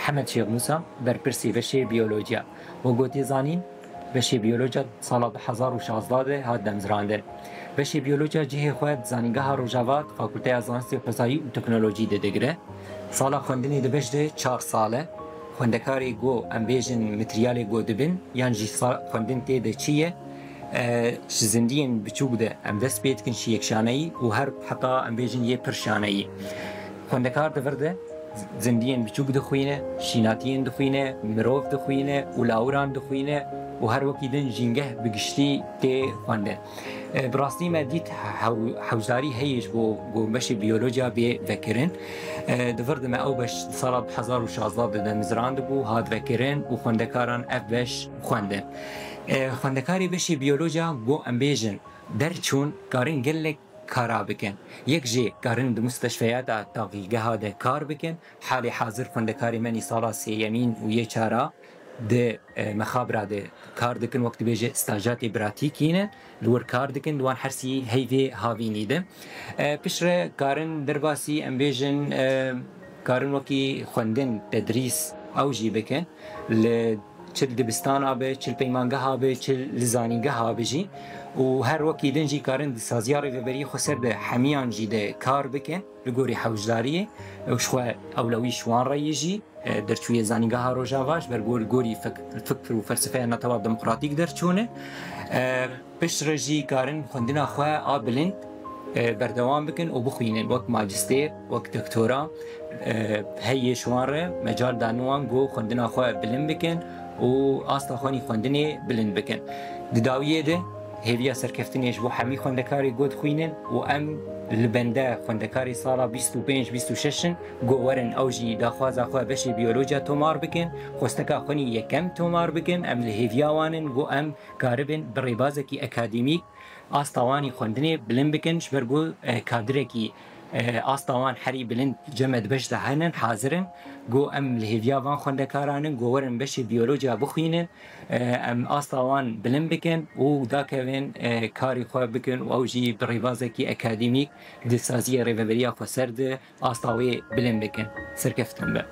محمد شیخ موسا برپرسی بشی بیولوژیا و گوتی زانین بشی بیولوژیا سال 2016 هات دمزرانده. بشی بیولوژیا جهه خود زانینگاه روجاوات فاکولته زانستی و فضایی و تکنولوژی ده دگره. سالا خوندنی ده بجده 4 ساله. خوندکاری گو امبیجن متریال گو دبن یعنی جی خوندن تیده چیه؟ زندین بچوک ده ام دست بید کن شی یکشانهی و هر حتی امبیجن یه پرشانهی. خوندکار ده ورده زندین بچوک دخوینه، شیناتین دخوینه، مروف دخوینه، اولاوران دخوینه و هر وکی دن جنگه بگشتی تی خونده. براستی ما دیت حوزاری هیچ بو بشی بیولوژیا به وکرن. دورد ما او بش سال 2016 ده مزران دبو هاد وکرن و خوندکاران اف بش خونده. خوندکاری بشی بیولوژیا بو امبیجن در چون کارین گلک کارا بکن. یک جی کارن د مستشفیات تاقیگه ها ده کار بکن. حال حاضر خوندکاری منی سالا سیمین و یه چارا ده مخابره ده کار دکن وقت بیجه استاجات براتیکینه لور کار دکن دوان حرسی هیوی هاوینی ده. پشره کارن درباسی امبیجن کارن وکی خوندن تدریس او جی بکن چل دبستان آبه، چل پیمانگه آبه، چل لزانیگه آبه جی و هر وکی دنجی کارن سازیاری و بری خسر ده همیان جی ده کار بکن لگوری حوجداریه و شخوا اولوی شوان رایی جی در چوی زانیگه ها رو جاواش برگول گوری فکر و فلسفه نطواب دموکراتیک در چونه پشت جی کارن خوندنا خواه آبلند بردوام بکن و بخوینن وقت ماجستیر وقت دکتورا هی شوانره مجال دانوان گو خوندنا خواه بلند بکن و آستا خوانی خوندنی بلند بکن. دداویه ده هیویا سرکفتنیش بو همی خوندکاری گود خوینن و ام لبنده خوندکاری سالا 25-26 گو ورن اوجی داخوازا خواه بشی بیولوژیا تومار بکن خوستکا خونی یکم تومار بکن ام لحیویا وانن گو ام کاربن بریبازکی اکادیمیک آستاوانی خوندنی بلند بکن شبرگو کادرکی آستاوان حری بلند جمد بجده هنن حاضرن گو ام لحیویا وان خوندکارانن گو ورن بشی بیولوژیا بخوینن ام آستاوان بلند بکن و داکوین کاری خواه بکن و اوجی بریبازکی اکادیمیک دسازی ریوبریا خسرد آستاوی بلند بکن سرکفتن به